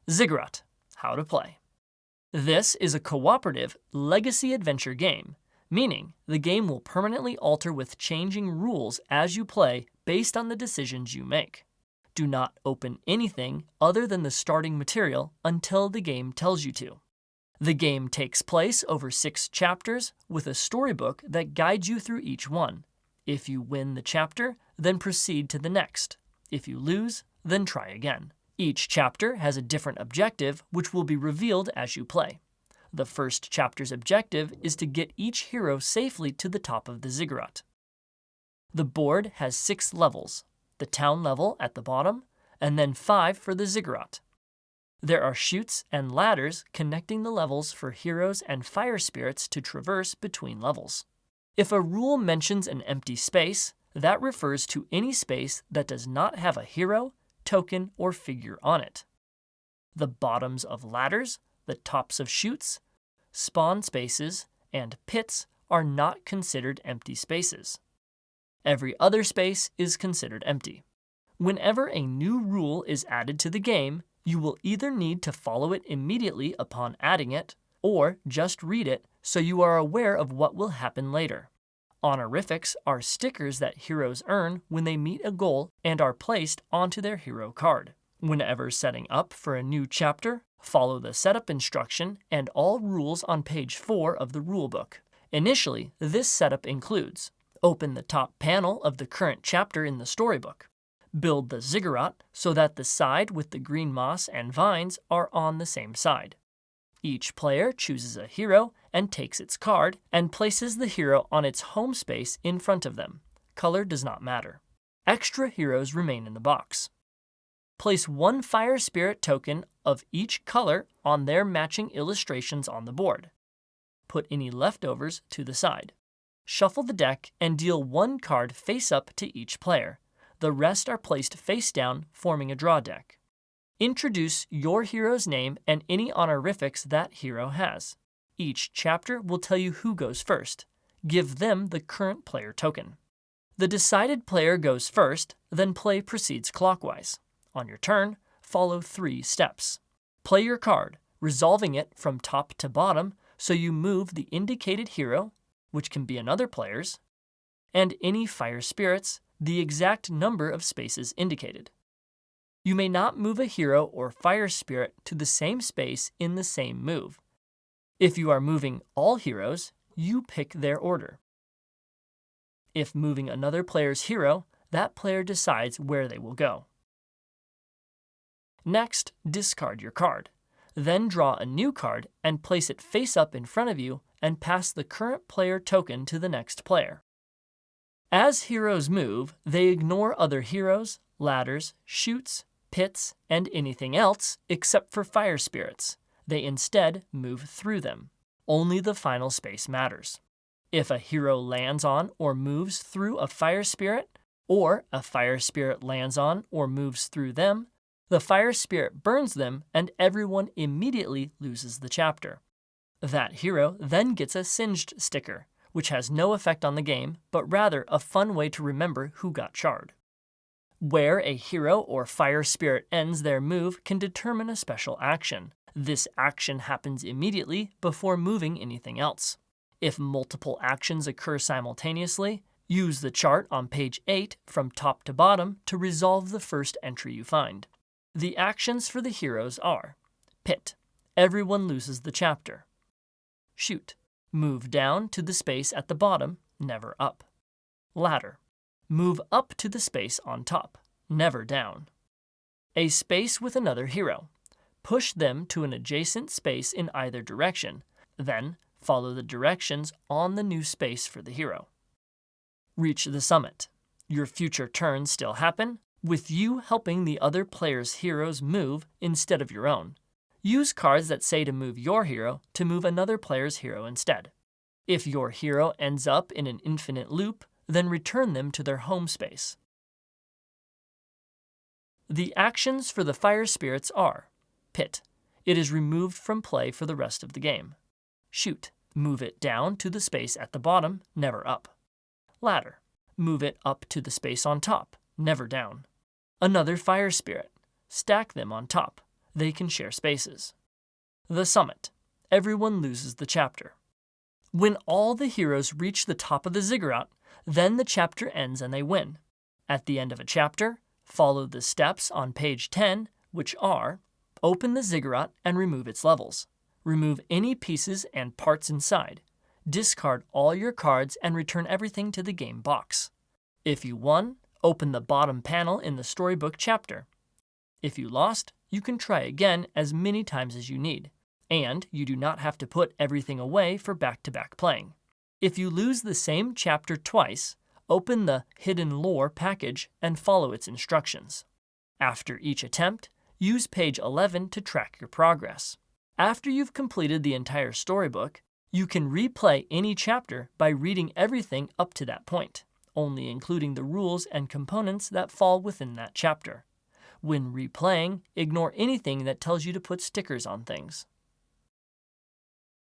Ziggurat. How to play. This is a cooperative legacy adventure game, meaning the game will permanently alter with changing rules as you play based on the decisions you make. Do not open anything other than the starting material until the game tells you to. The game takes place over 6 chapters with a storybook that guides you through each one. If you win the chapter, then proceed to the next. If you lose, then try again. Each chapter has a different objective, which will be revealed as you play. The first chapter's objective is to get each hero safely to the top of the ziggurat. The board has 6 levels, the town level at the bottom, and then 5 for the ziggurat. There are chutes and ladders connecting the levels for heroes and fire spirits to traverse between levels. If a rule mentions an empty space, that refers to any space that does not have a hero, token, or figure on it. The bottoms of ladders, the tops of chutes, spawn spaces, and pits are not considered empty spaces. Every other space is considered empty. Whenever a new rule is added to the game, you will either need to follow it immediately upon adding it, or just read it so you are aware of what will happen later. Honorifics are stickers that heroes earn when they meet a goal and are placed onto their hero card. Whenever setting up for a new chapter, follow the setup instruction and all rules on page 4 of the rulebook. Initially, this setup includes: open the top panel of the current chapter in the storybook. Build the ziggurat so that the side with the green moss and vines are on the same side. Each player chooses a hero and takes its card and places the hero on its home space in front of them. Color does not matter. Extra heroes remain in the box. Place 1 fire spirit token of each color on their matching illustrations on the board. Put any leftovers to the side. Shuffle the deck and deal 1 card face up to each player. The rest are placed face down, forming a draw deck. Introduce your hero's name and any honorifics that hero has. Each chapter will tell you who goes first. Give them the current player token. The decided player goes first, then play proceeds clockwise. On your turn, follow 3 steps. Play your card, resolving it from top to bottom so you move the indicated hero, which can be another player's, and any fire spirits, the exact number of spaces indicated. You may not move a hero or fire spirit to the same space in the same move. If you are moving all heroes, you pick their order. If moving another player's hero, that player decides where they will go. Next, discard your card. Then draw a new card and place it face up in front of you and pass the current player token to the next player. As heroes move, they ignore other heroes, ladders, chutes, pits, and anything else except for fire spirits. They instead move through them. Only the final space matters. If a hero lands on or moves through a fire spirit, or a fire spirit lands on or moves through them, the fire spirit burns them and everyone immediately loses the chapter. That hero then gets a singed sticker, which has no effect on the game, but rather a fun way to remember who got charred. Where a hero or fire spirit ends their move can determine a special action. This action happens immediately before moving anything else. If multiple actions occur simultaneously, use the chart on page 8 from top to bottom to resolve the first entry you find. The actions for the heroes are: pit, everyone loses the chapter. Chute, move down to the space at the bottom, never up. Ladder, move up to the space on top, never down. A space with another hero, push them to an adjacent space in either direction, then follow the directions on the new space for the hero. Reach the summit. Your future turns still happen, with you helping the other player's heroes move instead of your own. Use cards that say to move your hero to move another player's hero instead. If your hero ends up in an infinite loop, then return them to their home space. The actions for the fire spirits are: pit, it is removed from play for the rest of the game. Chute, move it down to the space at the bottom, never up. Ladder, move it up to the space on top, never down. Another fire spirit, stack them on top, They can share spaces. The summit. Everyone loses the chapter. When all the heroes reach the top of the ziggurat, then the chapter ends and they win. At the end of a chapter, follow the steps on page 10, which are: open the ziggurat and remove its levels. Remove any pieces and parts inside. Discard all your cards and return everything to the game box. If you won, open the bottom panel in the storybook chapter. If you lost, you can try again as many times as you need, and you do not have to put everything away for back-to-back playing. If you lose the same chapter twice, open the Hidden Lore package and follow its instructions. After each attempt, use page 11 to track your progress. After you've completed the entire storybook, you can replay any chapter by reading everything up to that point, only including the rules and components that fall within that chapter. When replaying, ignore anything that tells you to put stickers on things.